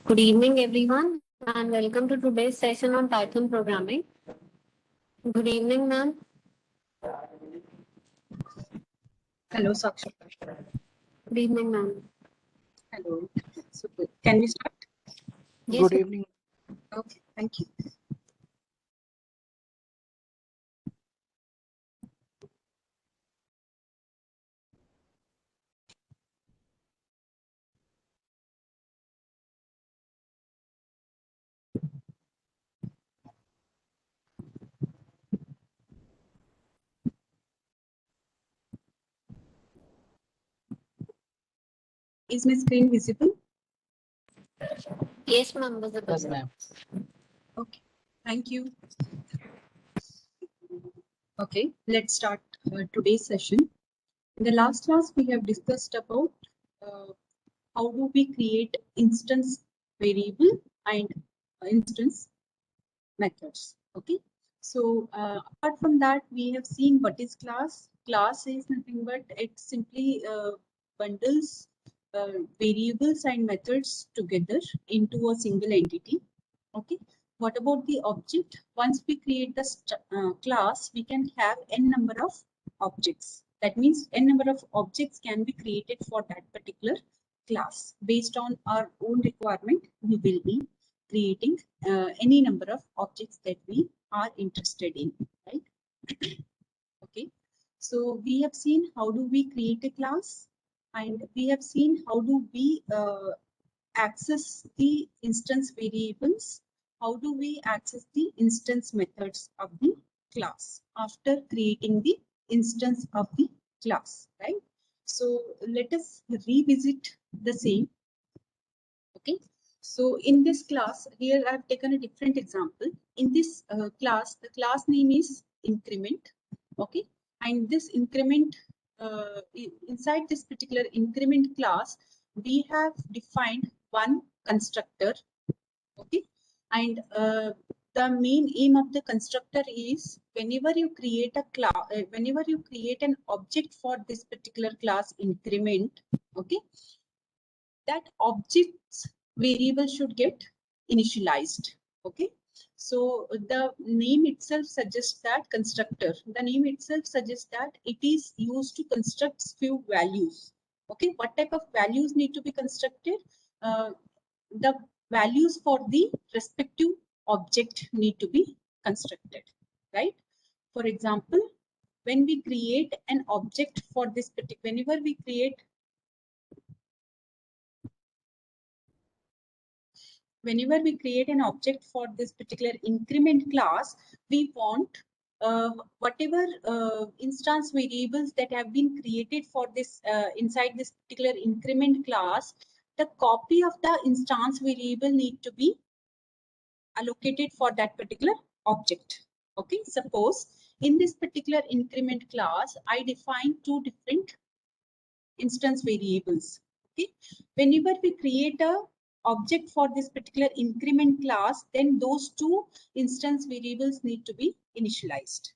Good evening, everyone, and welcome to today's session on Python programming. Good evening, ma'am. Hello, Sakshi. Good evening, ma'am. Hello. So, can we start? Yes, Good ma'am. evening. Okay, thank you. Is my screen visible? Yes, ma'am. Visible. Yes, ma'am. Okay, thank you. Okay, let's start today's session. In the last class, we have discussed about how do we create instance variable and instance methods. Okay, so apart from that, we have seen what is class. Class is nothing but it simply bundles variables and methods together into a single entity. Okay, what about the object? Once we create the class, we can have n number of objects. That means n number of objects can be created for that particular class. Based on our own requirement, we will be creating any number of objects that we are interested in, right? Okay, so we have seen how do we create a class, and we have seen how do we access the instance variables, how do we access the instance methods of the class after creating the instance of the class, right? So let us revisit the same. Okay, so in this class here I have taken a different example. In this class, the class name is increment. Okay, and this increment inside this particular increment class, we have defined one constructor. Okay, and the main aim of the constructor is whenever you create a class, whenever you create an object for this particular class increment, okay, that object's variable should get initialized. Okay, so the name itself suggests that constructor, the name itself suggests that it is used to construct few values. Okay, what type of values need to be constructed? The values for the respective object need to be constructed, right? For example, when we create an object for this particular, whenever we create an object for this particular increment class, we want whatever instance variables that have been created for this inside this particular increment class, the copy of the instance variable need to be allocated for that particular object. Okay, suppose in this particular increment class, I define two different instance variables. Okay, whenever we create a object for this particular increment class, then those two instance variables need to be initialized.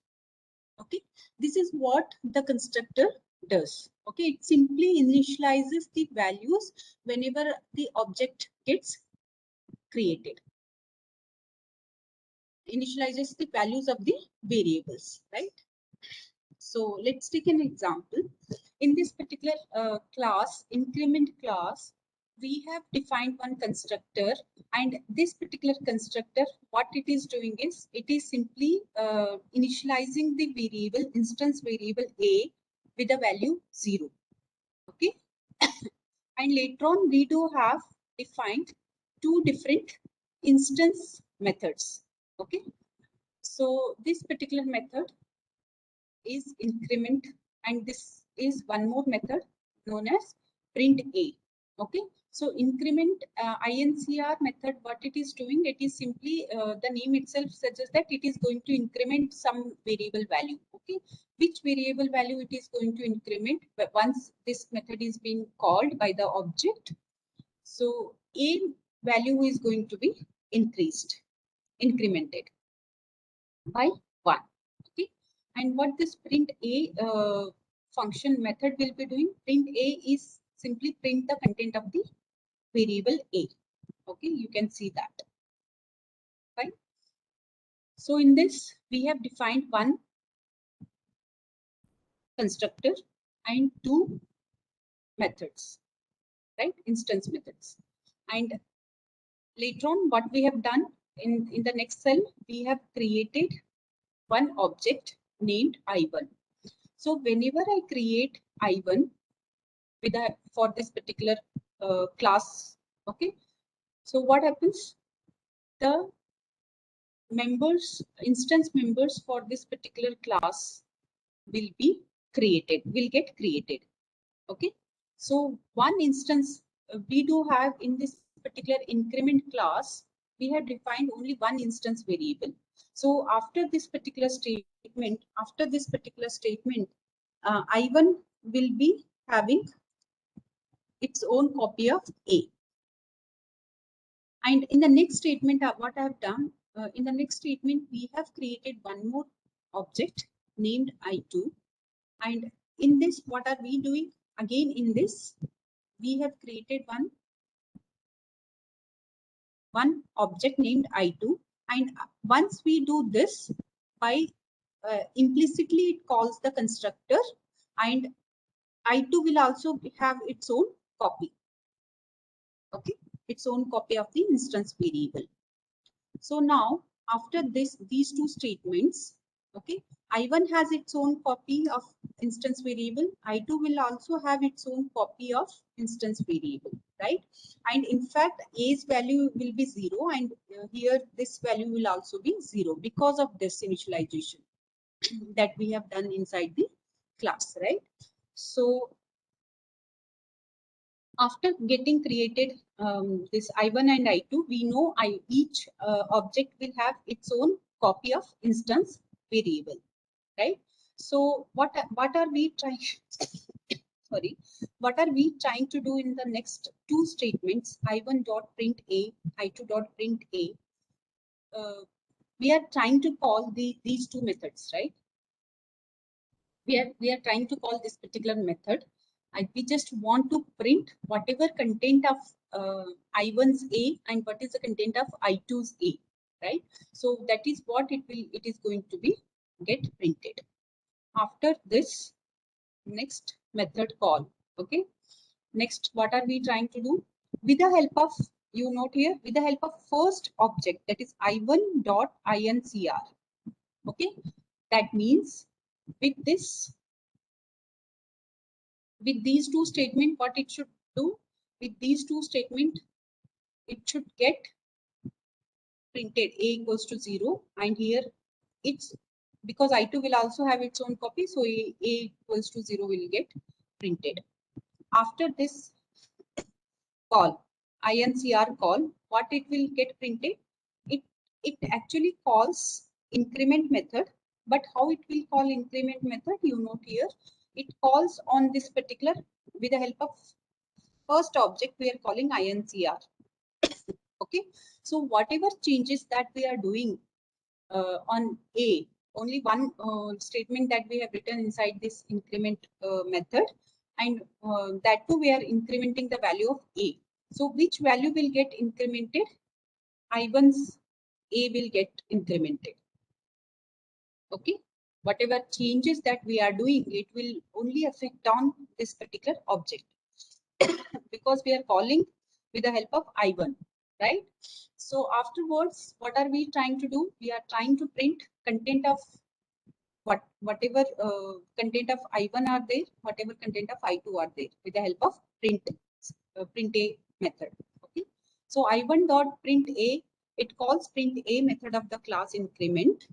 Okay, this is what the constructor does. Okay, it simply initializes the values whenever the object gets created. Initializes the values of the variables, right? So let's take an example. In this particular class, increment class, we have defined one constructor, and this particular constructor, what it is doing is, it is simply initializing the variable, instance variable A with a value 0. Okay. And later on, we do have defined two different instance methods. Okay. So this particular method is increment, and this is one more method known as print A. Okay, so increment INCR method, what it is doing, it is simply the name itself suggests that it is going to increment some variable value. Okay, which variable value it is going to increment, but once this method is being called by the object, so A value is going to be incremented by 1. Okay, and what this print A function method will be doing, print A is simply print the content of the variable A. Okay, you can see that. Fine. So in this, we have defined one constructor and two methods, right? Instance methods. And later on, what we have done in the next cell, we have created one object named I1. So whenever I create I1 with a for this particular class, okay. So what happens? The members, instance members for this particular class will get created. Okay. So one instance we do have in this particular increment class, we have defined only one instance variable. So after this particular statement, I1 will be having its own copy of A. And in the next statement, what I have done, in the next statement, we have created one more object named I2. And in this, what are we doing? Again, in this, we have created one object named I2. And once we do this, by implicitly it calls the constructor, and I2 will also have its own copy. Okay, its own copy of the instance variable. So now after these two statements, okay, I1 has its own copy of instance variable. I2 will also have its own copy of instance variable, right? And in fact, A's value will be 0, and here this value will also be 0 because of this initialization that we have done inside the class, right? So after getting created this I1 and I2, we know each object will have its own copy of instance variable, right? So what are we trying? Sorry, what are we trying to do in the next two statements? I1 dot print A, I2 dot print A. We are trying to call these two methods, right? We are trying to call this particular method, and we just want to print whatever content of I1's A and what is the content of I2's A, right? So that is what it is going to be get printed. After this, next method call, okay. Next, what are we trying to do? With the help of, you note here, with the help of first object, that is I1 dot INCR, okay. That means with this, with these two statement, what it should do, with these two statement, it should get printed A equals to 0, and here it's because I2 will also have its own copy, so A equals to 0 will get printed. After this call, INCR call, what it will get printed? It actually calls increment method, but how it will call increment method, you note here, it calls on this particular, with the help of first object we are calling INCR. Okay, so whatever changes that we are doing on A, only one statement that we have written inside this increment method, and that too we are incrementing the value of A. So which value will get incremented? I1's A will get incremented. Okay, whatever changes that we are doing, it will only affect on this particular object because we are calling with the help of I1, right? So afterwards, what are we trying to do? We are trying to print content of whatever content of I1 are there, whatever content of I2 are there, with the help of print A method. Okay. So I1 dot print A, it calls print A method of the class increment,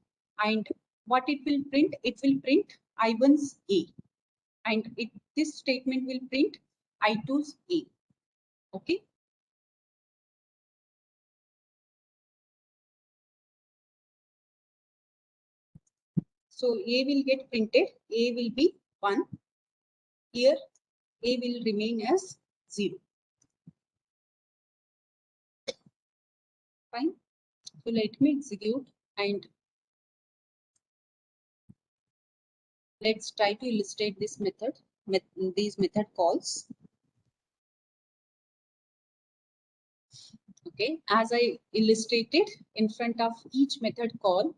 and what it will print? It will print I1's A, and this statement will print I2's A. Okay. So A will get printed, A will be 1. Here A will remain as 0. Fine. So let me execute and let's try to illustrate this method, these method calls. Okay, as I illustrated in front of each method call,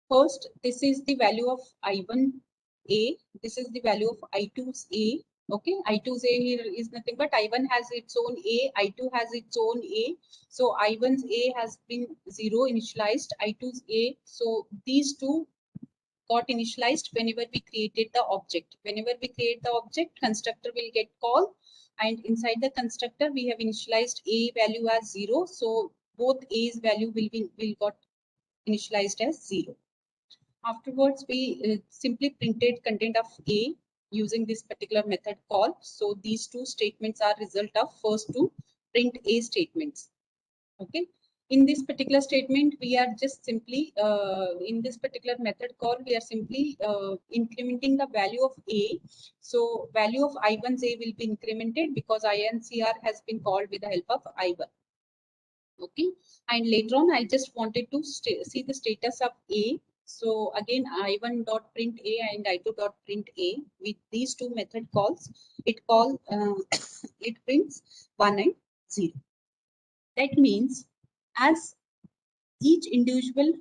first, this is the value of I1A. This is the value of I2's A. Okay, I2's A here is nothing but I1 has its own A, I2 has its own A. So I1's A has been 0 initialized, I2's A. So these two got initialized whenever we created the object. Whenever we create the object, constructor will get called, and inside the constructor we have initialized A value as 0. So both A's value will got initialized as 0. Afterwards, we simply printed content of A using this particular method call. So these two statements are result of first two print A statements. Okay. In this particular statement, we are just simply, in this particular method call, we are simply incrementing the value of A. So value of I1's A will be incremented because INCR has been called with the help of I1. Okay, and later on I just wanted to see the status of A. So again I1 dot print A and I2 dot print A. With these two method calls, it it prints 1 and 0. That means as each individual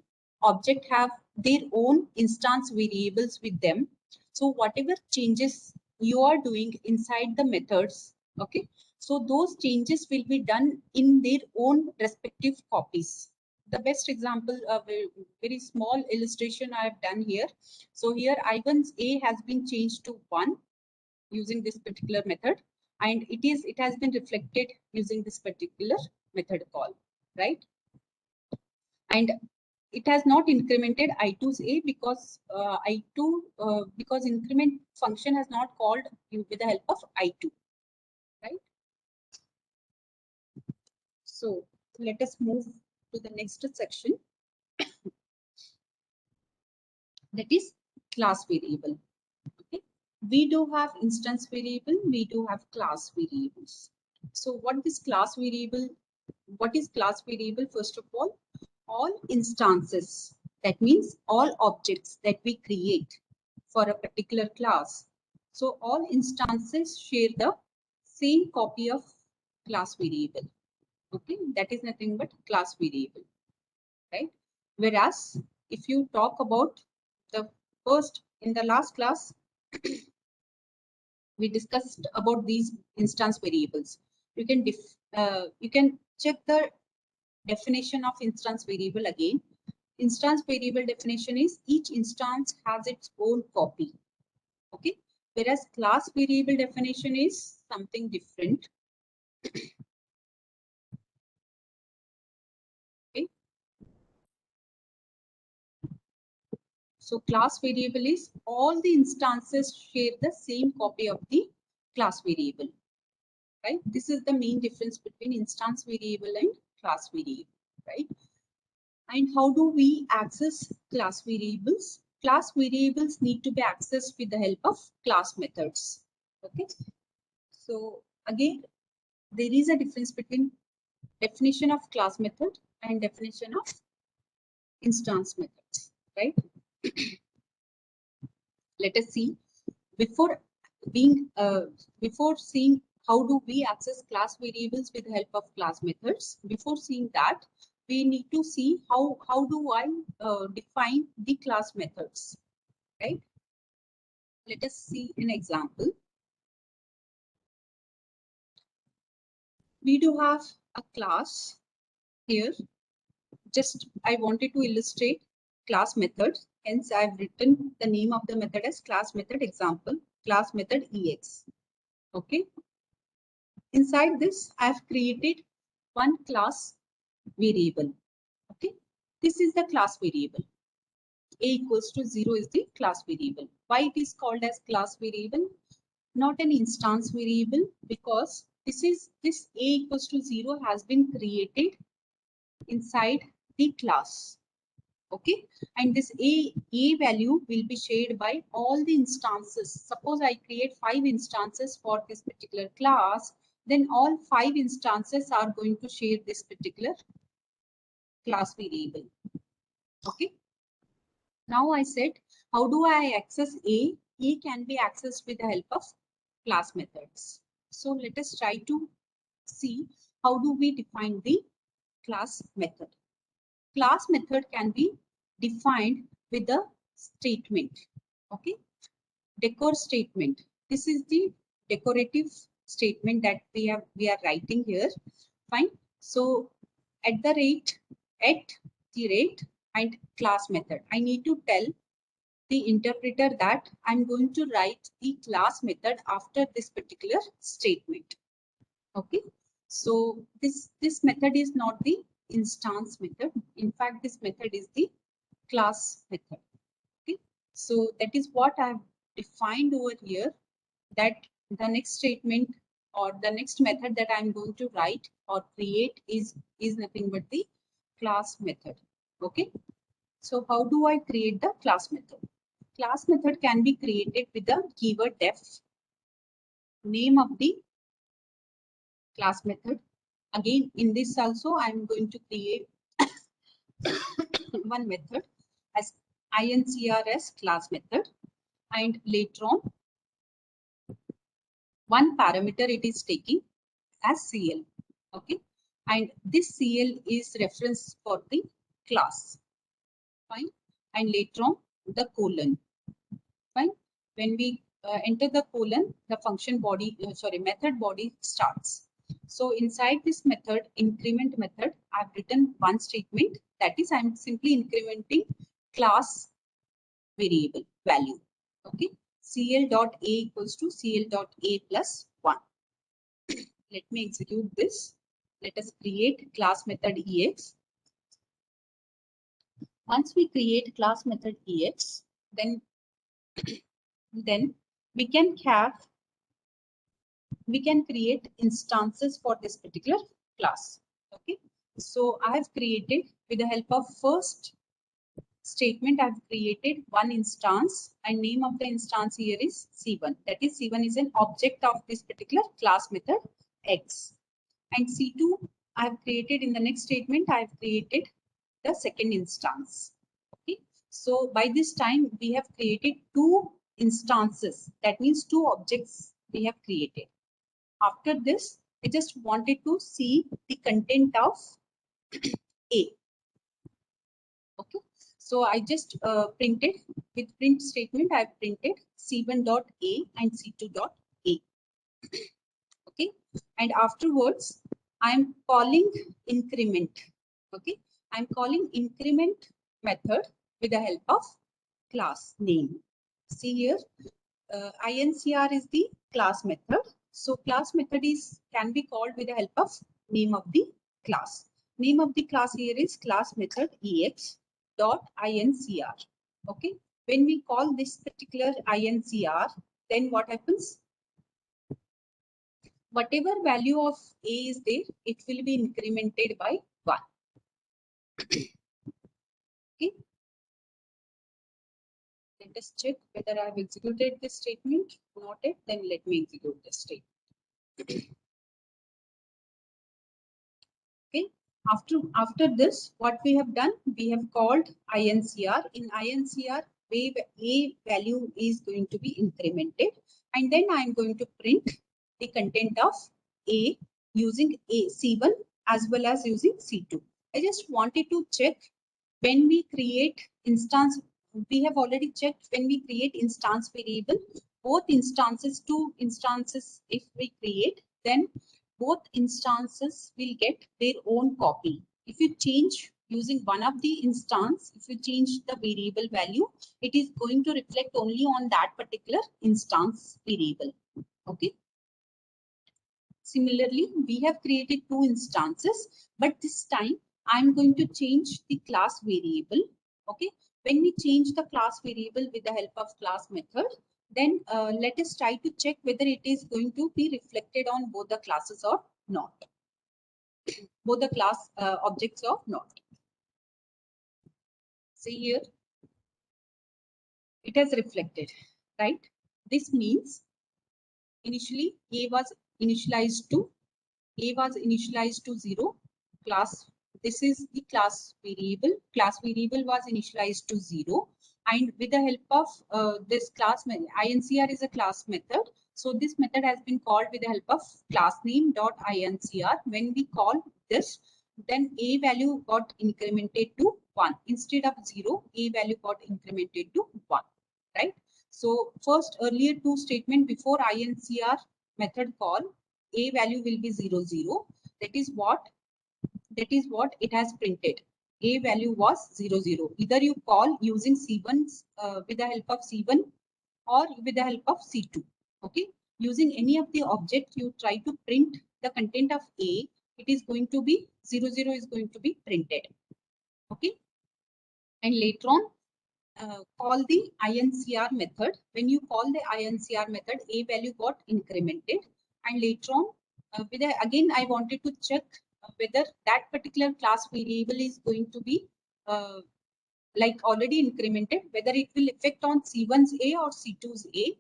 object have their own instance variables with them, so whatever changes you are doing inside the methods, okay, so those changes will be done in their own respective copies. The best example of a very small illustration I have done here. So here I1's A has been changed to 1 using this particular method, and it has been reflected using this particular method call, right? And it has not incremented I2's A because because increment function has not called with the help of I2, right? So let us move to the next section, that is class variable. Okay, we do have instance variable, we do have class variables. So what is class variable? What is class variable? First of all instances, that means all objects that we create for a particular class. So all instances share the same copy of class variable. Okay, that is nothing but class variable, right? Whereas if you talk about the first, in the last class, we discussed about these instance variables. You can check the definition of instance variable again. Instance variable definition is each instance has its own copy. Okay, whereas class variable definition is something different. Okay, so class variable is all the instances share the same copy of the class variable, right? This is the main difference between instance variable and class variable, right? And how do we access class variables? Class variables need to be accessed with the help of class methods. Okay, so again, there is a difference between definition of class method and definition of instance methods, right? Let us see, before before seeing how do we access class variables with the help of class methods, before seeing that, we need to see how do I define the class methods, right? Let us see an example. We do have a class here. Just I wanted to illustrate class methods. Hence, I've written the name of the method as class method example, class method EX. Okay. Inside this, I've created one class variable. Okay. This is the class variable. A equals to 0 is the class variable. Why it is called as class variable? Not an instance variable, because this A equals to 0 has been created inside the class. Okay, and this a value will be shared by all the instances. Suppose I create 5 instances for this particular class, then all 5 instances are going to share this particular class variable. Okay, now I said, how do I access A? A can be accessed with the help of class methods. So let us try to see how do we define the class method? Class method can be defined with a statement. Okay, decor statement. This is the decorative statement that we are writing here. Fine. So at the rate, and class method, I need to tell the interpreter that I'm going to write the class method after this particular statement. Okay, so this method is not the instance method. In fact, this method is the class method. Okay, so that is what I've defined over here, that the next statement or the next method that I'm going to write or create is nothing but the class method. Okay, so how do I create the class method? Class method can be created with the keyword def, name of the class method. Again, in this also, I'm going to create one method as incrs class method, and later on, one parameter it is taking as CL. Okay, and this CL is reference for the class. Fine, and later on the colon. Fine, when we enter the colon, the function body, method body starts. So inside this method, increment method, I've written one statement, that is I'm simply incrementing class variable value. Okay, cl dot a equals to cl dot a plus 1. Let me execute this. Let us create class method ex. Once we create class method ex, then we can create instances for this particular class. Okay, so I have created, with the help of first statement, I have created one instance, and name of the instance here is C1. That is, C1 is an object of this particular class method X. And C2, I have created in the next statement, I have created the second instance. Okay, so by this time we have created two instances. That means two objects we have created. After this, I just wanted to see the content of A. Okay, so I just printed with print statement. I printed C1.A and C2.A. Okay, and afterwards I'm calling increment. Okay, I'm calling increment method with the help of class name. See here, incr is the class method. So class method can be called with the help of name of the class. Name of the class here is class method ex dot incr. Okay, when we call this particular incr, then what happens? Whatever value of a is there, it will be incremented by 1. Okay, let us check whether I have executed this statement. Not yet, then let me execute this statement. Okay, after this, what we have done, we have called incr. In incr, a value is going to be incremented, and then I am going to print the content of a using a C1 as well as using C2. I just wanted to check when we create instance. We have already checked when we create instance variable, both instances, two instances if we create, then both instances will get their own copy. If you change using one of the instance, if you change the variable value, it is going to reflect only on that particular instance variable. Okay. Similarly, we have created two instances, but this time I'm going to change the class variable. Okay. When we change the class variable with the help of class method, then let us try to check whether it is going to be reflected on both the classes or not. Both the class objects or not. See here, it has reflected, right? This means initially A was initialized to 0 class. This is the class variable. Class variable was initialized to 0, and with the help of this class incr is a class method. So this method has been called with the help of class name dot incr. When we call this, then a value got incremented to 1 instead of 0. A value got incremented to 1, right? So first, earlier two statement before incr method call, a value will be 0 0. That is what it has printed. A value was 0 0. Either you call using C1 with the help of C1 or with the help of C2. Okay, using any of the object you try to print the content of A, it is going to be 0 0 is going to be printed. Okay, and later on call the INCR method. When you call the INCR method, A value got incremented, and later on again I wanted to check whether that particular class variable is going to be like already incremented, whether it will affect on C1's A or C2's A.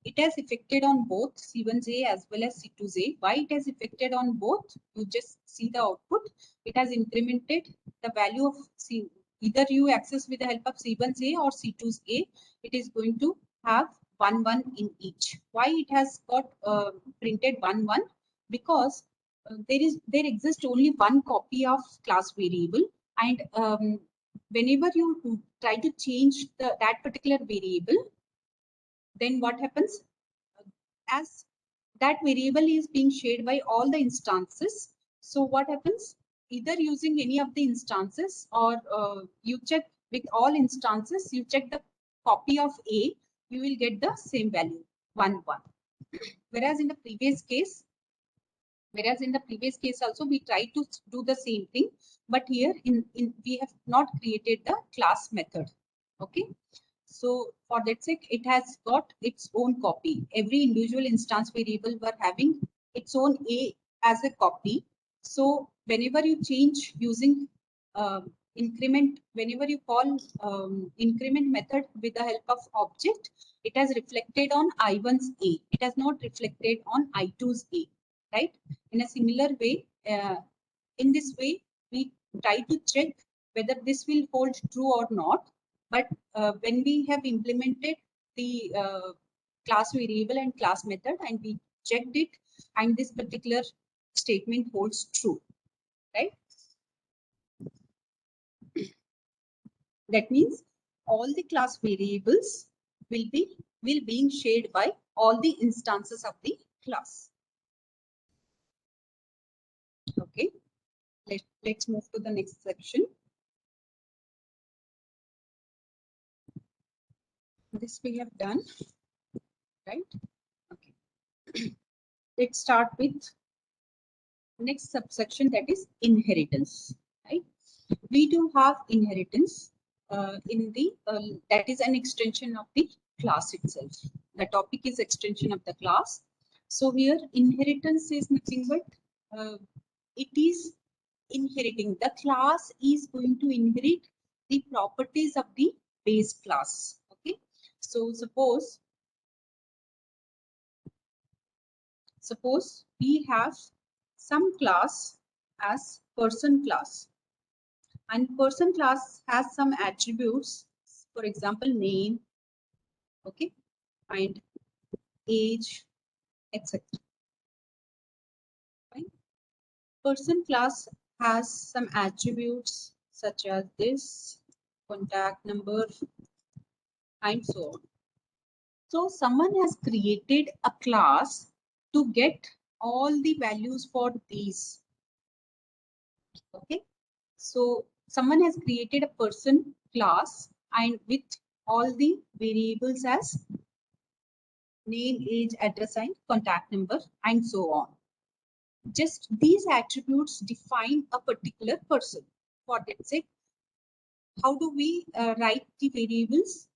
It has affected on both C1's A as well as C2's A. Why it has affected on both? You just see the output. It has incremented the value of C. Either you access with the help of C1's A or C2's A, it is going to have 1 1 in each. Why it has got printed 1 1? Because there exists only one copy of class variable, and whenever you try to change that particular variable, then what happens? As that variable is being shared by all the instances, so what happens? Either using any of the instances or you check with all instances, you check the copy of A, you will get the same value 1 1. Whereas in the previous case also we try to do the same thing, but here we have not created the class method. Okay, so for that sake, it has got its own copy. Every individual instance variable were having its own A as a copy. So whenever you change using increment, whenever you call increment method with the help of object, it has reflected on I1's A. It has not reflected on I2's A, right? In a similar way, in this way, we try to check whether this will hold true or not. But when we have implemented the class variable and class method and we checked it, and this particular statement holds true, right? That means all the class variables will being shared by all the instances of the class. Okay, let's move to the next section. This we have done, right? Okay. Let's start with next subsection, that is inheritance, right? We do have inheritance in the that is an extension of the class itself. The topic is extension of the class. So here inheritance is nothing but it is inheriting. The class is going to inherit the properties of the base class. Okay, so suppose we have some class as person class, and person class has some attributes, for example name, okay, and age, etc. Right? Person class has some attributes such as this, contact number, and so on. So someone has created a class to get all the values for these. Okay, so someone has created a person class and with all the variables as name, age, address, and contact number, and so on. Just these attributes define a particular person. For that sake, how do we write the variables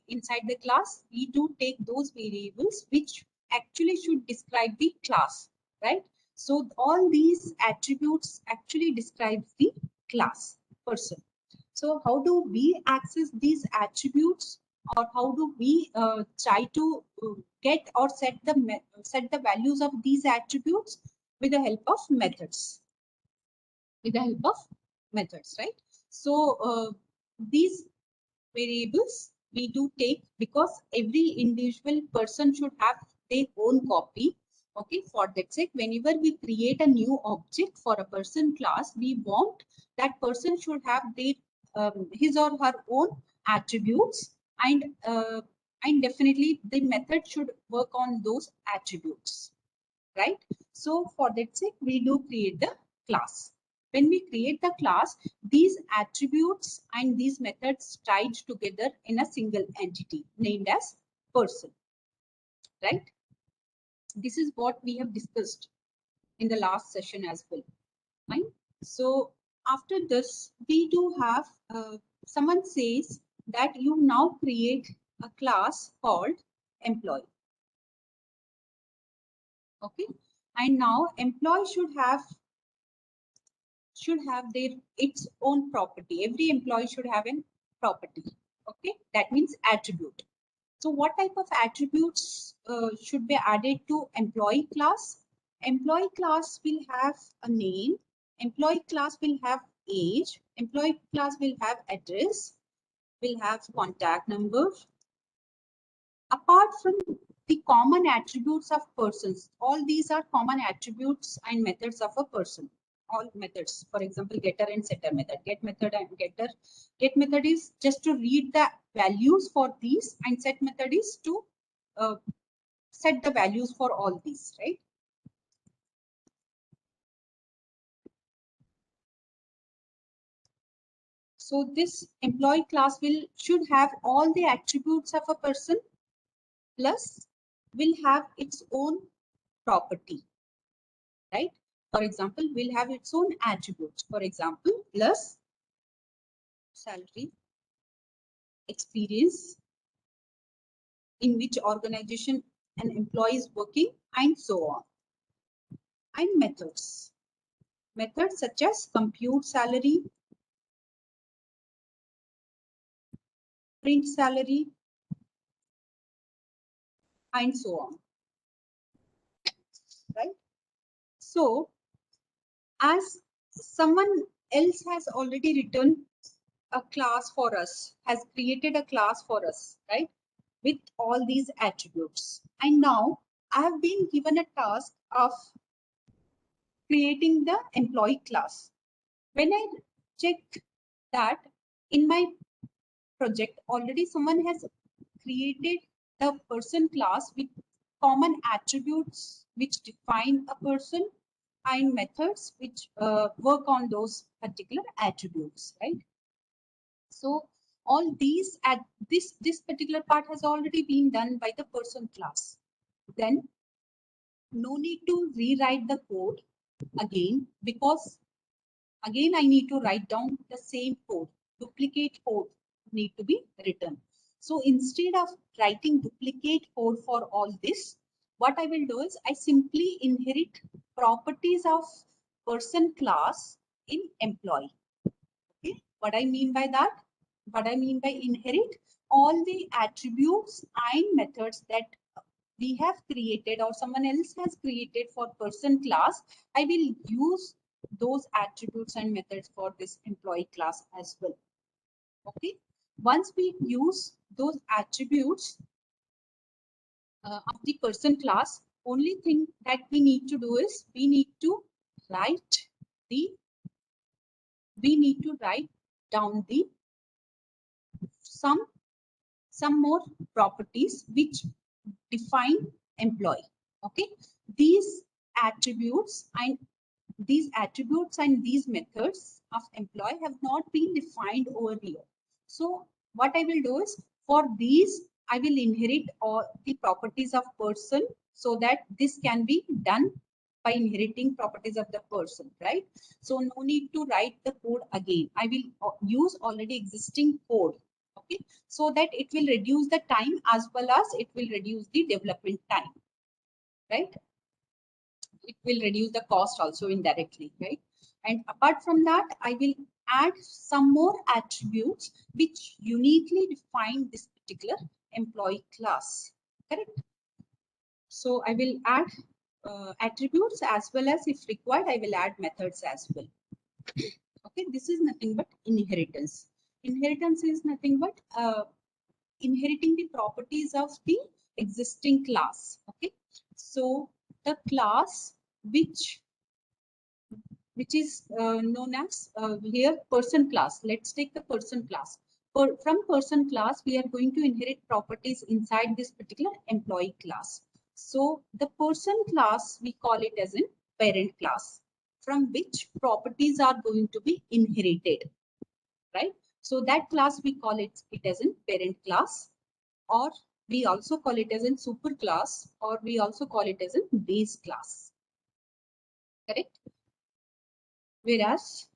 inside the class? We do take those variables which actually should describe the class, right? So all these attributes actually describe the class person. So how do we access these attributes, or how do we try to get or set the values of these attributes? With the help of methods. With the help of methods, right? So these variables we do take, because every individual person should have their own copy. Okay, for that sake, whenever we create a new object for a person class, we want that person should have their his or her own attributes, and definitely the method should work on those attributes, right? So for that sake, we do create the class. When we create the class, these attributes and these methods tied together in a single entity named as person, right? This is what we have discussed in the last session as well, right? So after this, we do have someone says that you now create a class called employee. Okay, and now employee should have their its own property. Every employee should have an property. Okay, that means attribute. So what type of attributes should be added to employee class? Employee class will have a name. Employee class will have age. Employee class will have address. Will have contact number. Apart from the common attributes of persons, all these are common attributes and methods of a person. All methods, for example, getter and setter method. Get method and getter. Get method is just to read the values for these, and set method is to uh, set the values for all these, right? So this employee class should have all the attributes of a person, plus will have its own property, right? For example, will have its own attributes. For example, plus salary, experience, in which organization an employee is working, and so on. And methods. Methods such as compute salary, print salary, and so on, right? So as someone else has already written a class for us, has created a class for us, right? With all these attributes. And now I have been given a task of creating the employee class. When I check that in my project, already someone has created the person class with common attributes which define a person, and methods which work on those particular attributes, right? So all these at this particular part has already been done by the person class. Then no need to rewrite the code again, because again I need to write down the same code. Duplicate code need to be written. So instead of writing duplicate code for all this, what I will do is I simply inherit properties of person class in employee. Okay, what I mean by that? What I mean by inherit, all the attributes and methods that we have created or someone else has created for person class, I will use those attributes and methods for this employee class as well. Okay, once we use those attributes of the person class, only thing that we need to do is we need to write down the some more properties which define employee. Okay, these attributes and these methods of employee have not been defined over here. So what I will do is, for these I will inherit all the properties of person, so that this can be done by inheriting properties of the person, right? So no need to write the code again. I will use already existing code. Okay, so that it will reduce the time as well as it will reduce the development time, right? It will reduce the cost also indirectly, right? And apart from that, I will add some more attributes which uniquely define this particular employee class, correct? So I will add attributes, as well as if required, I will add methods as well. Okay, this is nothing but inheritance. Inheritance is nothing but inheriting the properties of the existing class. Okay, so the class which is known as here person class. Let's take the person class. From person class, we are going to inherit properties inside this particular employee class. So the person class, we call it as a parent class, from which properties are going to be inherited, right? So that class, we call it as a parent class, or we also call it as a super class, or we also call it as a base class, correct? Whereas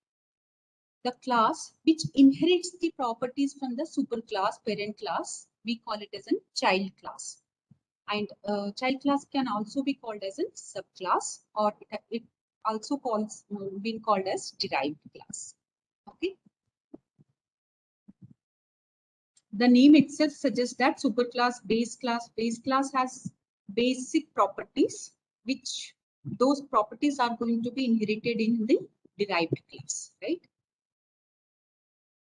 the class which inherits the properties from the superclass parent class, we call it as a child class. And child class can also be called as a subclass, or it also been called as derived class. Okay. The name itself suggests that superclass, base class has basic properties, which those properties are going to be inherited in the derived class, right?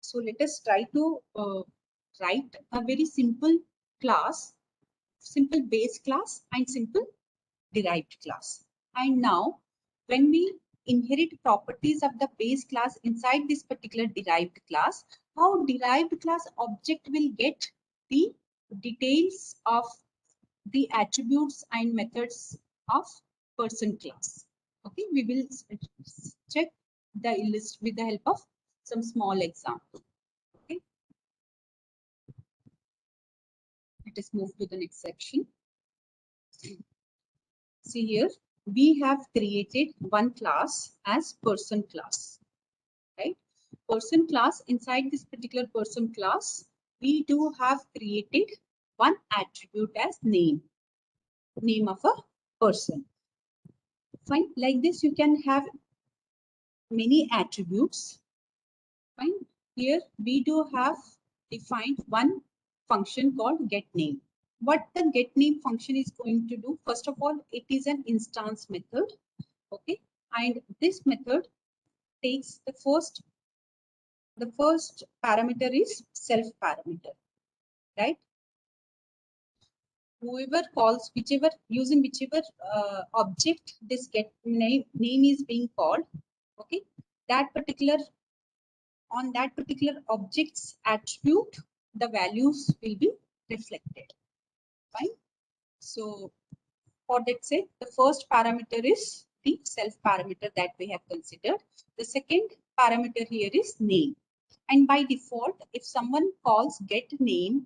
So let us try to write a very simple class, simple base class and simple derived class. And now when we inherit properties of the base class inside this particular derived class, how derived class object will get the details of the attributes and methods of person class. Okay, we will check the list with the help of some small example. Okay. Let us move to the next section. See here, we have created one class as person class, right? Person class, inside this particular person class, we do have created one attribute as name of a person. Fine. Like this, you can have many attributes. Fine. Here we do have defined one function called getName. What the getName function is going to do, first of all, it is an instance method. Okay, and this method takes the first parameter is self parameter, right? Whoever calls using whichever object this name is being called, okay, that particular object's attribute, the values will be reflected. Fine. So for that sake, the first parameter is the self parameter that we have considered. The second parameter here is name. And by default, if someone calls getName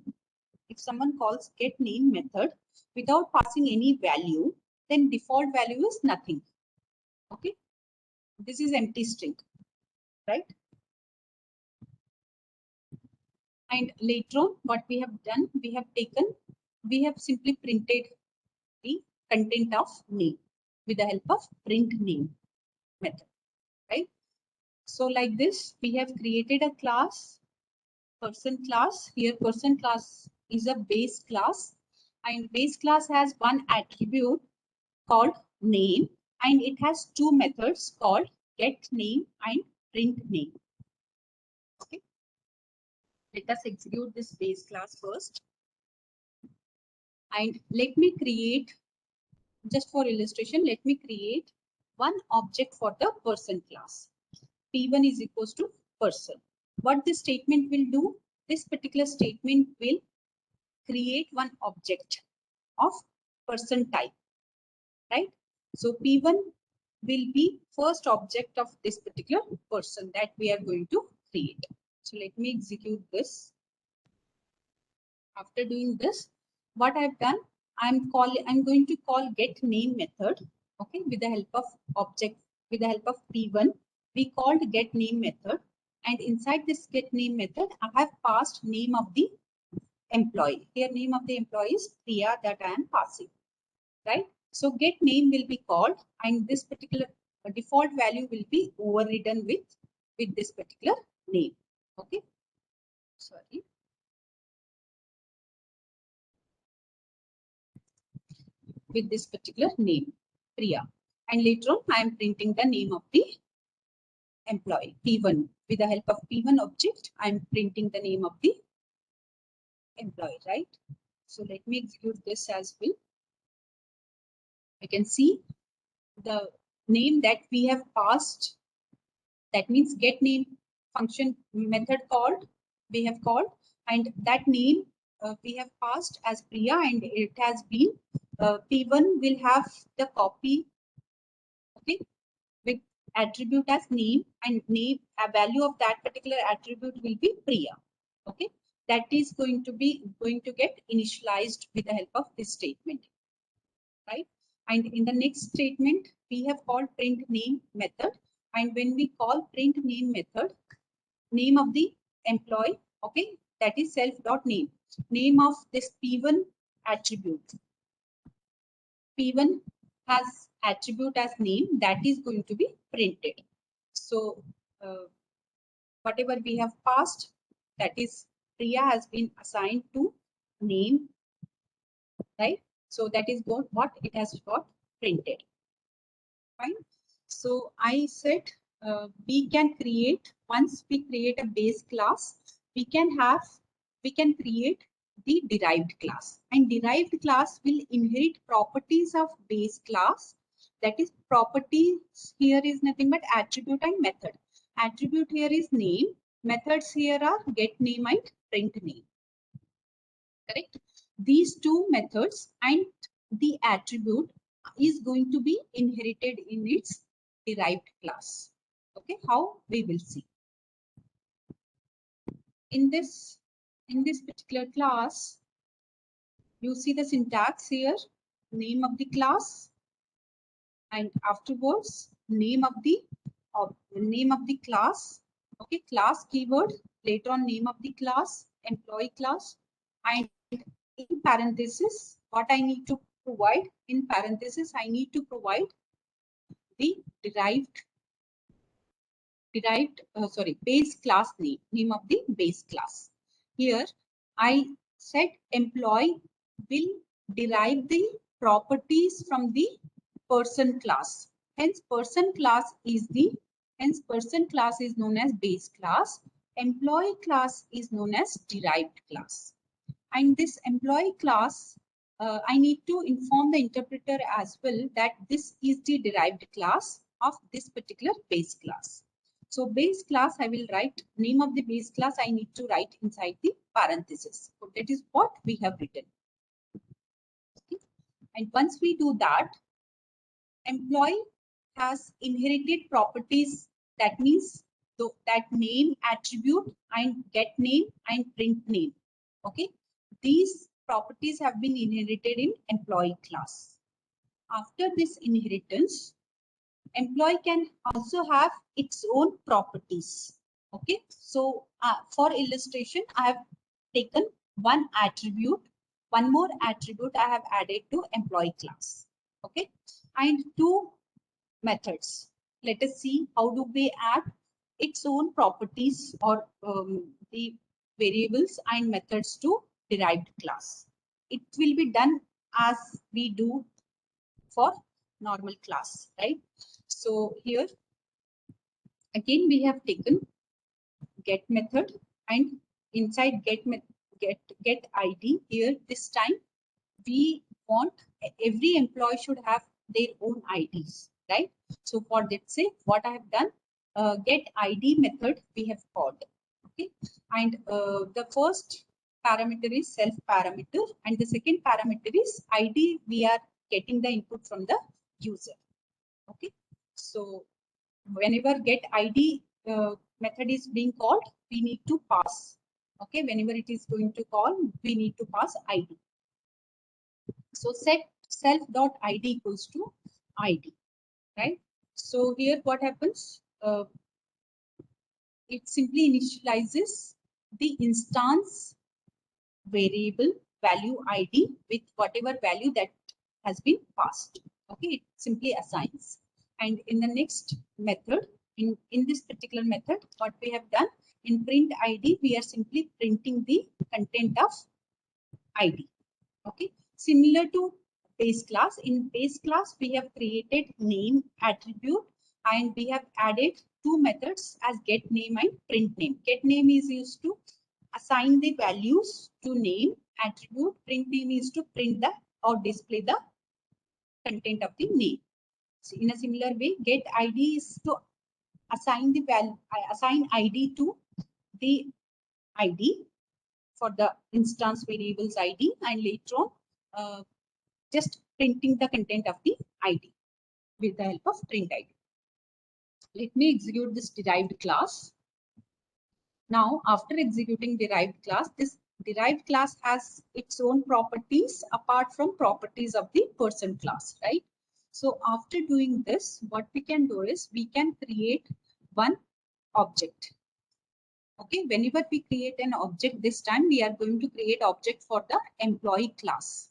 method without passing any value, then default value is nothing. Okay. This is empty string, right? And later on, what we have done, we have simply printed the content of name with the help of print name method, right? So like this, we have created a class, person class. Here person class is a base class, and base class has one attribute called name, and it has two methods called getName and printName. Okay. Let us execute this base class first. And let me create, just for illustration, let me create one object for the person class. P1 is equals to person. What this statement will do, this particular statement will create one object of person type, right? So P1 will be first object of this particular person that we are going to create. So let me execute this. After doing this, what I've done, I'm going to call getName method. Okay, with the help of object, with the help of P1, we called getName method, and inside this getName method, I have passed name of the employee. Here, name of the employee is Priya that I am passing, right? So getName will be called, and this particular default value will be overridden with this particular name. Okay, sorry. With this particular name, Priya. And later on, I am printing the name of the employee, P1. With the help of P1 object, I am printing the name of the employee, right? So let me execute this as well. I can see the name that we have passed. That means get name function method called, we have called, and that name we have passed as Priya, and it has been P1 will have the copy, okay, with attribute as name, and name a value of that particular attribute will be Priya. Okay, that is going to get initialized with the help of this statement, right? And in the next statement we have called print name method, and when we call print name method, name of the employee, okay, that is self dot name of this P1 attribute. P1 has attribute as name, that is going to be printed. So whatever we have passed, that is Priya has been assigned to name, right? So that is what it has got printed. Fine. So I said we can create, once we create a base class, we can create the derived class, and derived class will inherit properties of base class. That is, properties here is nothing but attribute and method. Attribute here is name, methods here are get name and print name. Correct? These two methods and the attribute is going to be inherited in its derived class. Okay, how we will see. In this particular class, you see the syntax here, name of the class, and afterwards name of the class. Okay, class keyword, later on name of the class, employee class, and in parenthesis, what I need to provide in parenthesis, I need to provide the base class name of the base class. Here I said employee will derive the properties from the person class. Hence person class is known as base class. Employee class is known as derived class. And this employee class, I need to inform the interpreter as well that this is the derived class of this particular base class. So base class, I will write name of the base class, I need to write inside the parenthesis. So that is what we have written. Okay. And once we do that, employee has inherited properties. That means that name attribute and get name and print name. Okay, these properties have been inherited in employee class. After this inheritance, employee can also have its own properties. Okay, so for illustration, I have taken one more attribute I have added to employee class. Okay, and two methods. Let us see how do we add its own properties or the variables and methods to derived class. It will be done as we do for normal class, right? So here again we have taken get method, and inside get ID, here this time we want every employee should have their own IDs, right? So for that sake, what I have done, get ID method we have called. Okay, and the first parameter is self parameter, and the second parameter is ID. We are getting the input from the user. Okay, so whenever get ID method is being called, we need to pass. Okay, whenever it is going to call, we need to pass ID. So set self dot ID equals to ID, right? So here what happens? It simply initializes the instance variable value ID with whatever value that has been passed. Okay, it simply assigns. And in the next method, in this particular method, what we have done in print ID, we are simply printing the content of ID. Okay, similar to base class. In base class, we have created name attribute, and we have added two methods as get name and print name. Get name is used to assign the values to name, attribute. Print name is to print the or display the content of the name. So in a similar way, get ID is to assign the value, assign ID to the ID for the instance variables ID, and later on just printing the content of the ID with the help of print ID. Let me execute this derived class. Now, after executing derived class, this derived class has its own properties apart from properties of the person class, right? So after doing this, what we can do is we can create one object. Okay, whenever we create an object, this time we are going to create object for the employee class.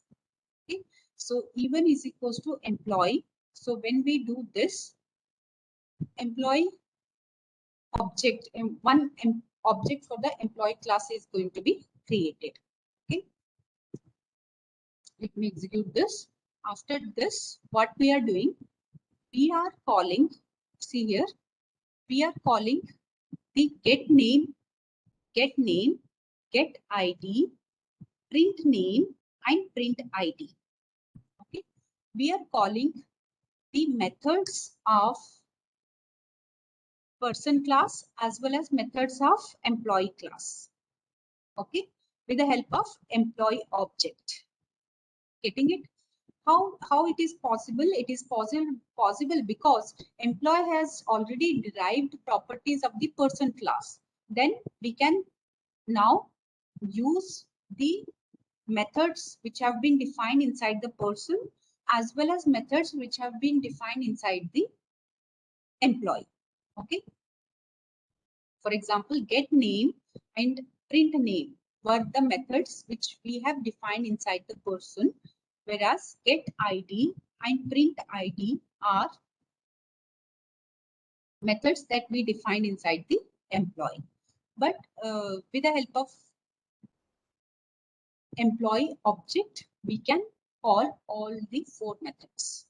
Okay, so even is equals to employee. So when we do this, employee object, one object for the employee class is going to be created. Okay, let me execute this. After this, what we are doing, we are calling, see here, we are calling the get name, get ID, print name, and print ID. Okay, we are calling the methods of person class as well as methods of employee class. Okay, with the help of employee object. Getting it? How it is possible? It is possible because employee has already derived properties of the person class. Then we can now use the methods which have been defined inside the person as well as methods which have been defined inside the employee. Okay. For example, get name and print name were the methods which we have defined inside the person, whereas get ID and print ID are methods that we define inside the employee. But with the help of employee object, we can call all the four methods,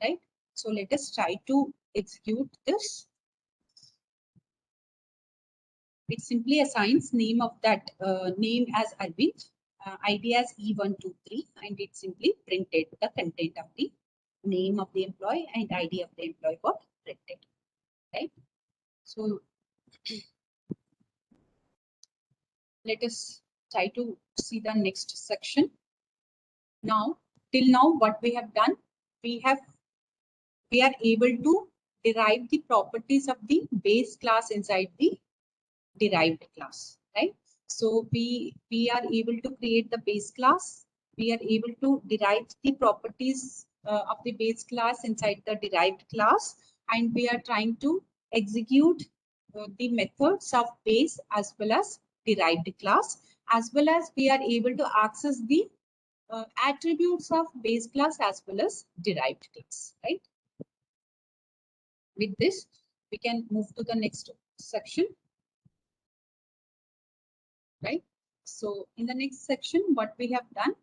right? So let us try to execute this. It simply assigns name of that name as Arvind, ID as E123, and it simply printed the content of the name of the employee and ID of the employee got printed, right? So let us try to see the next section. Now, till now, what we have done, we are able to derive the properties of the base class inside the derived class, right? So we are able to create the base class. We are able to derive the properties of the base class inside the derived class, and we are trying to execute the methods of base as well as derived class, as well as we are able to access the attributes of base class as well as derived class, right? With this, we can move to the next section. Right? So in the next section, what we have done,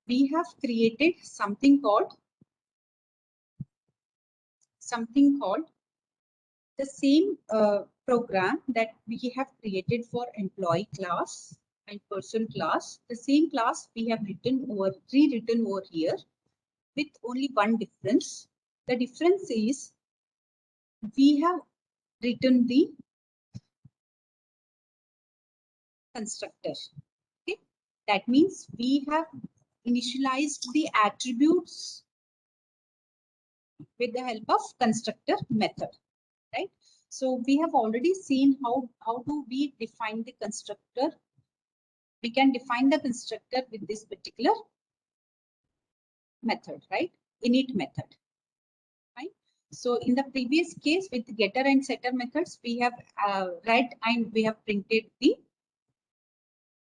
we have created something called the same program that we have created for employee class and person class. The same class we have rewritten over here with only one difference. The difference is we have written the constructor. Okay, that means we have initialized the attributes with the help of constructor method, right? So we have already seen how do we define the constructor. We can define the constructor with this particular method, right? Init method, right? So in the previous case with getter and setter methods, we have read and we have printed the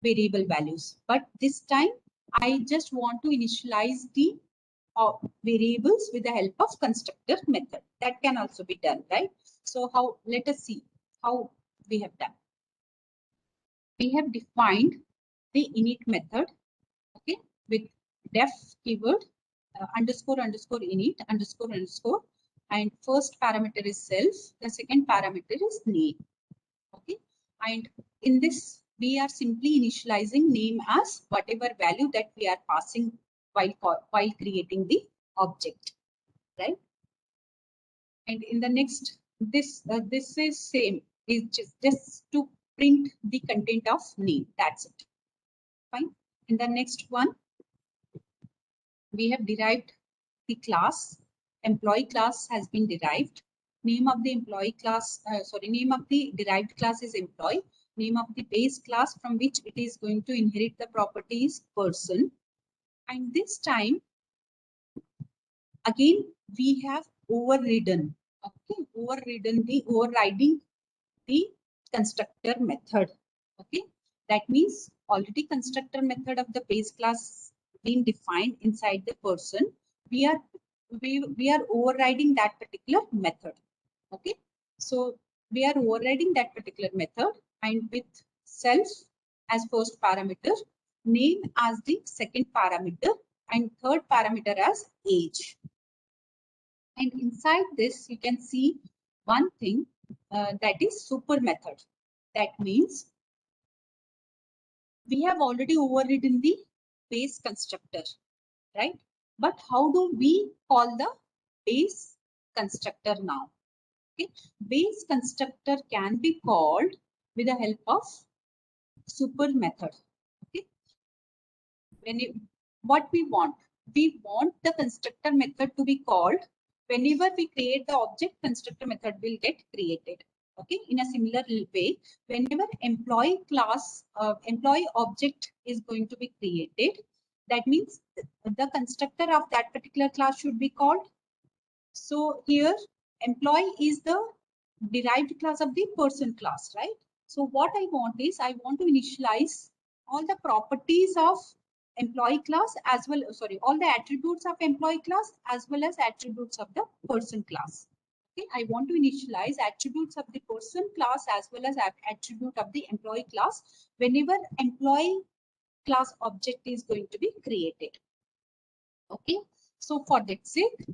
variable values. But this time, I just want to initialize the variables with the help of constructor method. That can also be done, right? So how, let us see how we have done. We have defined the init method, okay, with def keyword underscore init underscore, and first parameter is self, the second parameter is name, okay. And in this we are simply initializing name as whatever value that we are passing while creating the object, right? And in the next, this is same, is just to print the content of name. That's it. Fine. In the next one, we have derived the class. Employee class has been derived. Name of the employee class, name of the derived class is employee. Name of the base class from which it is going to inherit the properties person. And this time, again, we have overridden overriding the constructor method. Okay, that means already constructor method of the base class being defined inside the person. We are overriding that particular method. Okay, so we are overriding that particular method, and with self as first parameter, name as the second parameter, and third parameter as age. And inside this, you can see one thing, that is super method. That means we have already overridden the base constructor, right? But how do we call the base constructor now? Okay, base constructor can be called with the help of super method. Okay, what we want the constructor method to be called whenever we create the object. Constructor method will get created. Okay, in a similar way, whenever employee class employee object is going to be created, that means the constructor of that particular class should be called. So here employee is the derived class of the person class, right? So what I want is I want to initialize all the properties of employee class as well, all the attributes of employee class as well as attributes of the person class. Okay, I want to initialize attributes of the person class as well as attribute of the employee class whenever employee class object is going to be created. Okay, so for that sake,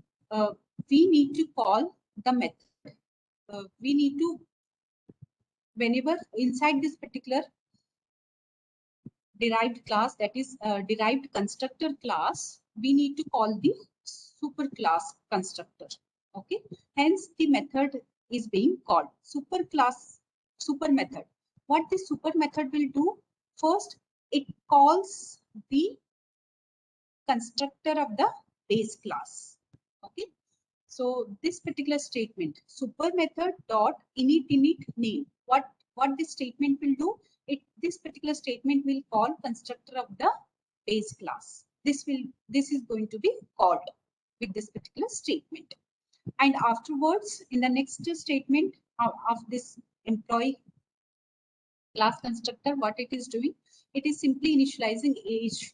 we need to call the method. We need to, whenever inside this particular derived class, that is derived constructor class, we need to call the super class constructor. Okay, hence the method is being called super class, super method. What this super method will do? First, it calls the constructor of the base class. Okay, so this particular statement, super method dot init name. What this statement will do? This particular statement will call constructor of the base class. This is going to be called with this particular statement. And afterwards, in the next statement of this employee class constructor, what it is doing? It is simply initializing age.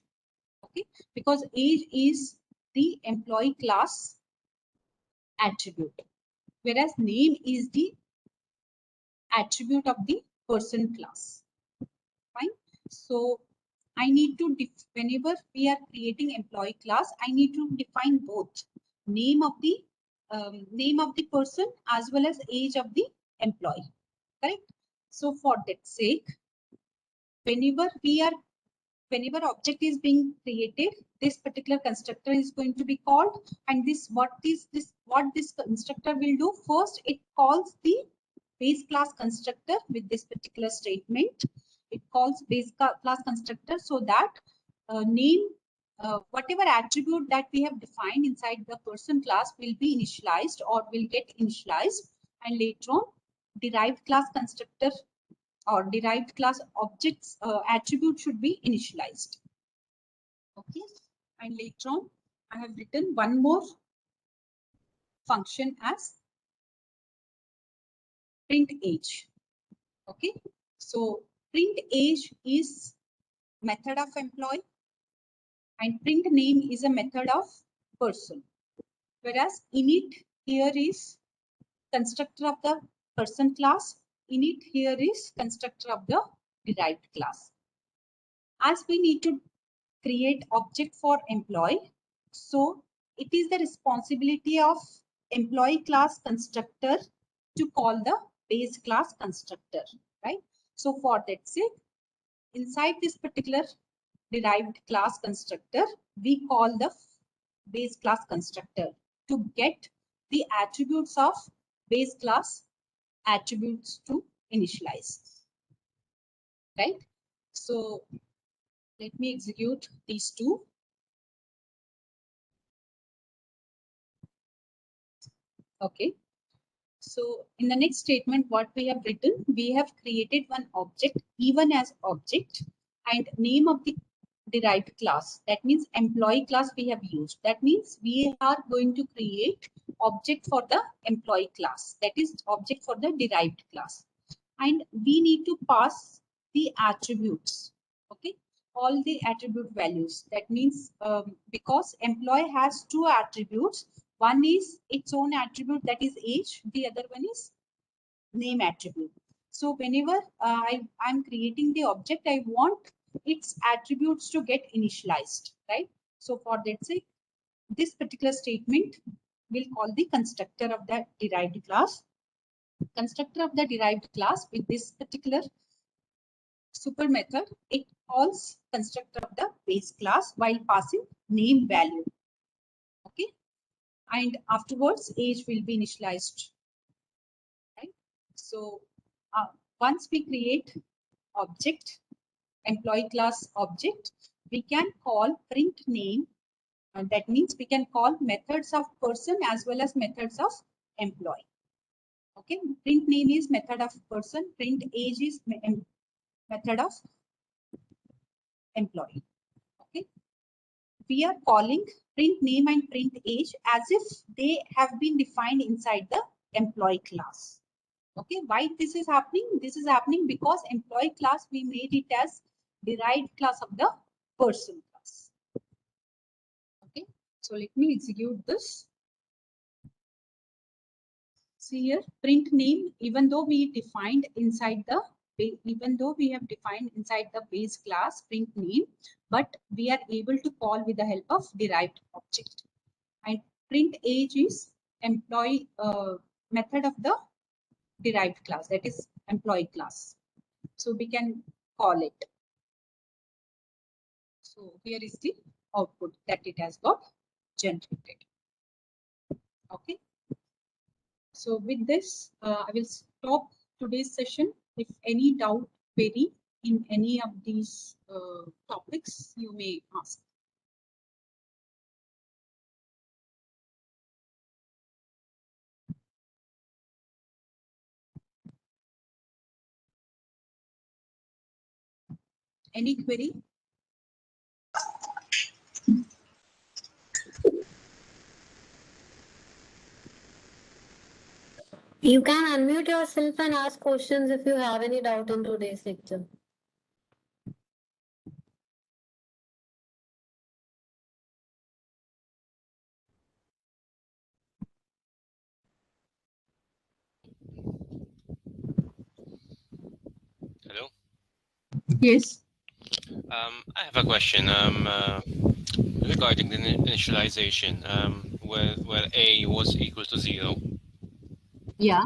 Okay, because age is the employee class attribute, whereas name is the attribute of the person class. Fine. So I need to, whenever we are creating employee class, I need to define both name of the person as well as age of the employee. Correct. So for that sake, whenever object is being created, this particular constructor is going to be called, and what this constructor will do? First, it calls the base class constructor with this particular statement. It calls base class constructor so that name, whatever attribute that we have defined inside the person class will be initialized or will get initialized, and later on derived class constructor or derived class objects attribute should be initialized. Okay, and later on I have written one more function as print age. Okay, so print age is method of employee and print name is a method of person, whereas init here is constructor of the person class, init here is constructor of the derived class. As we need to create object for employee, so it is the responsibility of employee class constructor to call the base class constructor, right? So for that sake, inside this particular derived class constructor, we call the base class constructor to get the attributes of base class attributes to initialize, right? So let me execute these two. Okay. So in the next statement, what we have written, we have created one object even as object and name of the derived class. That means employee class we have used. That means we are going to create object for the employee class. That is object for the derived class. And we need to pass the attributes. Okay. All the attribute values. That means because employee has two attributes. One is its own attribute, that is age. The other one is name attribute. So whenever I'm creating the object, I want its attributes to get initialized, right? So for that sake, this particular statement will call the constructor of the derived class. Constructor of the derived class with this particular super method, it calls constructor of the base class while passing name value. Okay. And afterwards, age will be initialized, right? So once we create object, employee class object, we can call print name. And that means we can call methods of person as well as methods of employee. Okay. Print name is method of person. Print age is method of employee. Okay. We are calling print name and print age as if they have been defined inside the employee class. Okay, why this is happening? This is happening because employee class, we made it as derived class of the person class. Okay, so let me execute this. See here, print name, even though we defined inside the, even though we have defined inside the base class print name, but we are able to call with the help of derived object. And print age is employee method of the derived class, that is employee class. So we can call it. So here is the output that it has got generated. Okay. So with this, I will stop today's session. If any doubt, query in any of these topics, you may ask. Any query? You can unmute yourself and ask questions if you have any doubt in today's lecture. Hello. Yes. I have a question regarding the initialization, where a was equal to 0. Yeah.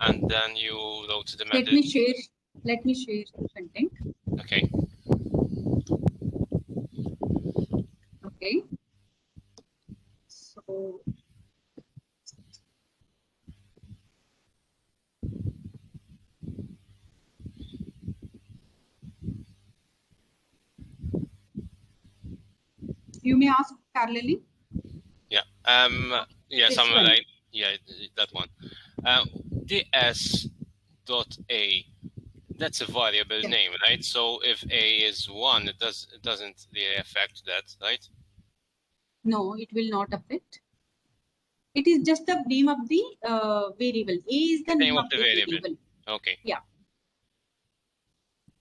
And then you wrote the method. Let me share the content. Okay. Okay. So you may ask parallelly. Yeah. Yeah. This Somewhere one. like, yeah, that one. ds dot a. That's a variable name, right? So if a is 1, it doesn't really affect that, right? No, it will not affect. It is just the name of the variable. A is the name of the variable. Okay. Yeah.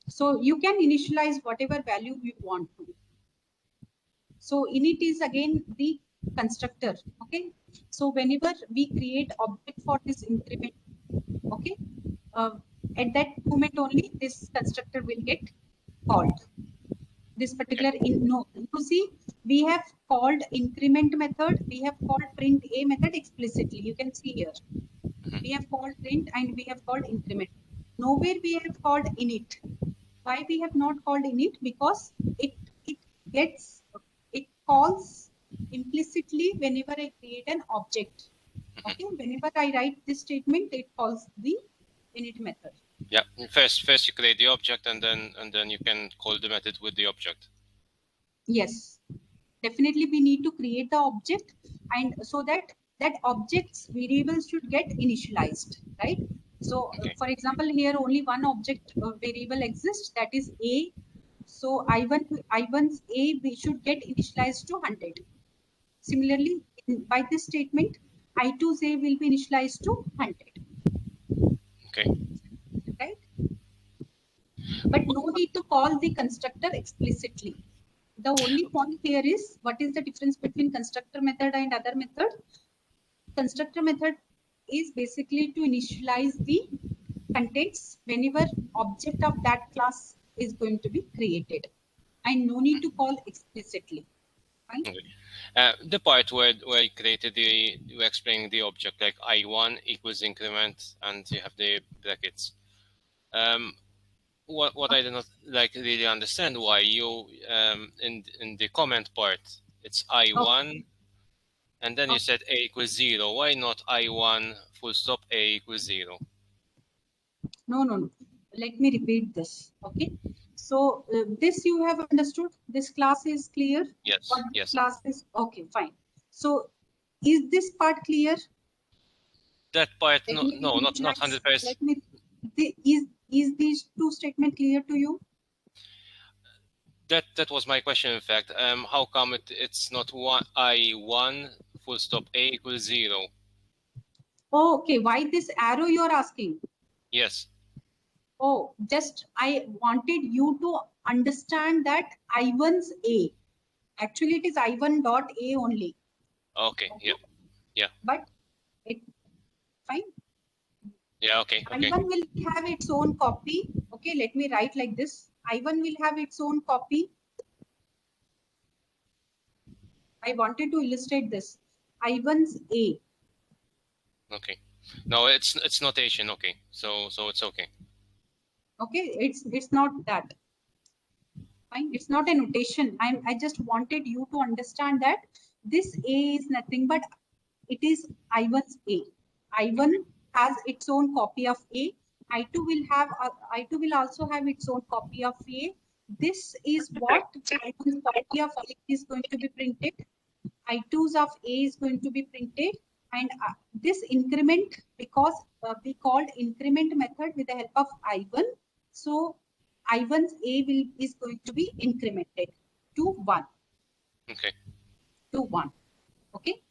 So you can initialize whatever value you want to. So init is again the constructor. Okay. So whenever we create object for this increment, okay, at that moment only this constructor will get called. This particular you see, we have called increment method, we have called print a method explicitly. You can see here. We have called print and we have called increment. Nowhere we have called init. Why we have not called init? Because it calls implicitly whenever I create an object. Okay, whenever I write this statement, it calls the init method. Yeah. First you create the object, and then you can call the method with the object. Yes, definitely we need to create the object, and so that object's variables should get initialized, right? So Okay. for example, here only one object variable exists, that is a. So I1's a we should get initialized to 100. Similarly, by this statement, I2's a will be initialized to 100. Okay. Right? But no need to call the constructor explicitly. The only point here is, what is the difference between constructor method and other method? Constructor method is basically to initialize the contents whenever object of that class is going to be created, and no need to call explicitly. Fine? Okay. The part where you created you explaining the object, like I1 equals increment, and you have the brackets. What I do not really understand, why you in the comment part it's I1, and then you said a equals 0. Why not I1 full stop a equals 0? No. Let me repeat this. Okay. So this you have understood. This class is clear. Yes. What Yes. class is okay? Fine. So is this part clear? That part, Let no, me not 100%. Let me. Is these two statement clear to you? That was my question. In fact, how come it's not I1 full stop a equals 0? Oh, okay. Why this arrow you are asking? Yes. Oh, just I wanted you to understand that I1's a. Actually, it is I1 dot a only. Okay. Yeah. But it fine. Yeah. Okay. I1 will have its own copy. Okay, let me write like this. I1 will have its own copy. I wanted to illustrate this. I1's a. Okay. No, it's notation. Okay. So it's okay. Okay, it's not that. Fine. It's not a notation. I just wanted you to understand that this a is nothing but it is I1's a. I1 has its own copy of a. I2 will also have its own copy of a. This is what I1's copy of a is going to be printed. I2's of a is going to be printed, and this increment, because we called increment method with the help of I1. So I1's a is going to be incremented to 1. Okay. To 1. Okay.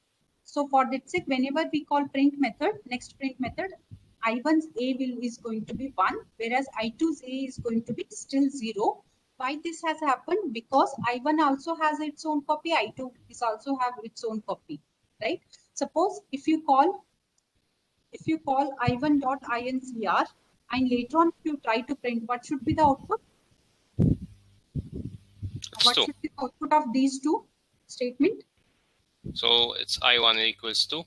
So for that sake, whenever we call print method, next print method, I1's a is going to be 1, whereas I2's a is going to be still 0. Why this has happened? Because I1 also has its own copy, I2 is also have its own copy, right? Suppose if you call I1 dot incr, and later on if you try to print, what should be the output? What should be the output of these two statement? So it's I1 equals 2.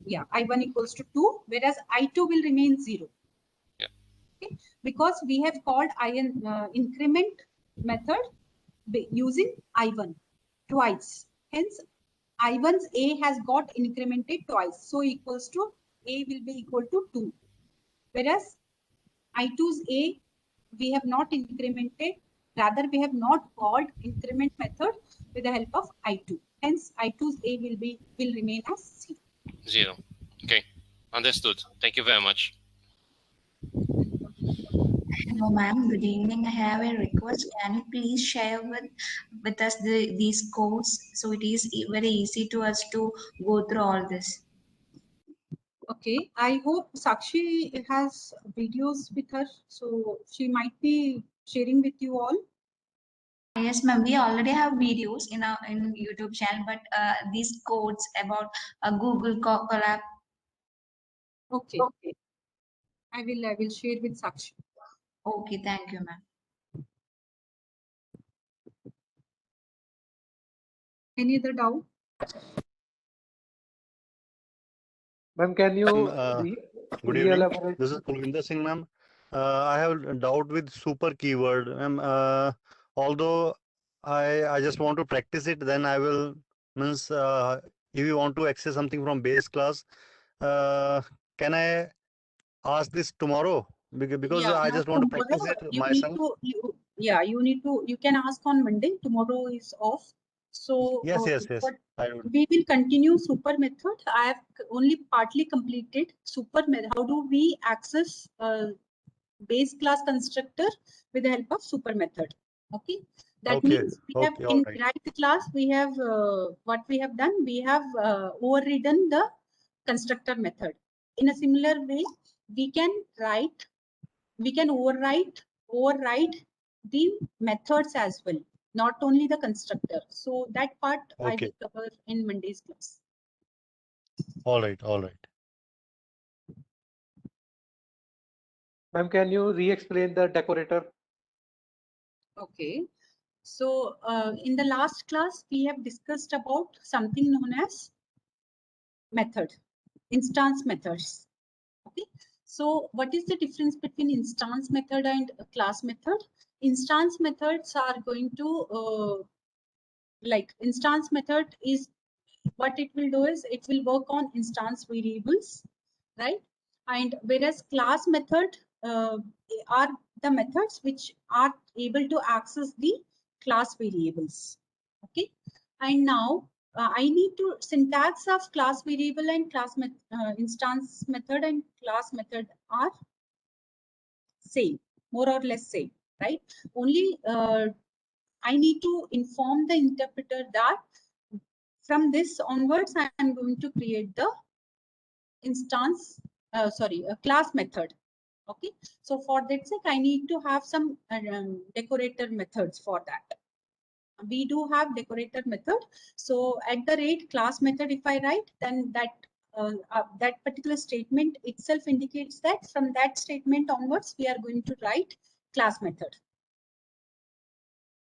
Yeah, I1 equals to 2, whereas I2 will remain 0. Yeah. Okay, because we have called increment method using I1 twice. Hence, I1's a has got incremented twice. So equals to a will be equal to 2. Whereas I2's a we have not incremented, rather we have not called increment method with the help of I2. Hence, I2's a will remain as 0. Okay, understood. Thank you very much. Hello, ma'am. Good evening. I have a request. Can you please share with us these codes, so it is very easy to us to go through all this. Okay, I hope Sakshi has videos with her, so she might be sharing with you all. Yes, ma'am. We already have videos in our YouTube channel, but these codes about Google Collab. Okay. I will share with Sakshi. Okay, thank you, ma'am. Any other doubt? Ma'am, can you Good evening. elaborate? This is Kulvinder Singh, ma'am. I have a doubt with super keyword. Although I just want to practice it, then I will means if you want to access something from base class, can I ask this tomorrow? Because Yeah, I not just want to practice tomorrow. it You need myself. to, you can ask on Monday. Tomorrow is off. So Yes, yes, yes. what I will. we will continue super method. I have only partly completed super method. How do we access base class constructor with the help of super method? Okay. That Okay, means we have okay, all in right. right class, we have what we have done. We have overridden the constructor method. In a similar way, we can override the methods as well, not only the constructor. So that part I Okay, will cover in Monday's class. all right, all right. Ma'am, can you re-explain the decorator? Okay. So in the last class, we have discussed about something known as method, instance methods. Okay. So what is the difference between instance method and class method? Instance methods are going to like instance method is what it will do is it will work on instance variables, right? And whereas class method are the methods which are able to access the class variables. Okay. And now I need to syntax of class variable and instance method and class method are same, more or less same, right? Only I need to inform the interpreter that from this onwards, I am going to create the a class method. Okay. So for that sake, I need to have some decorator methods for that. We do have decorator method. So at the rate class method, if I write, then that particular statement itself indicates that from that statement onwards, we are going to write class method.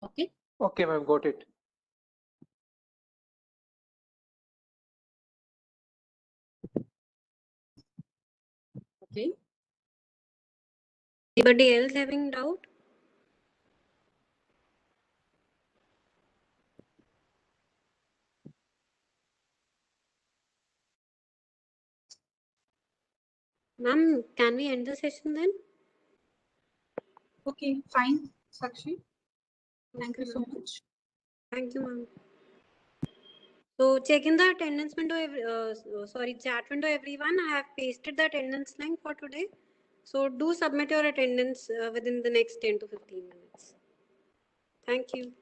Okay. Okay, ma'am, got it. Okay. Anybody else having doubt? Ma'am, can we end the session then? Okay, fine, Sakshi. Thank you so ma'am. much. Thank you, ma'am. So check in the attendance window, chat window, everyone. I have pasted the attendance link for today. So do submit your attendance within the next 10 to 15 minutes. Thank you.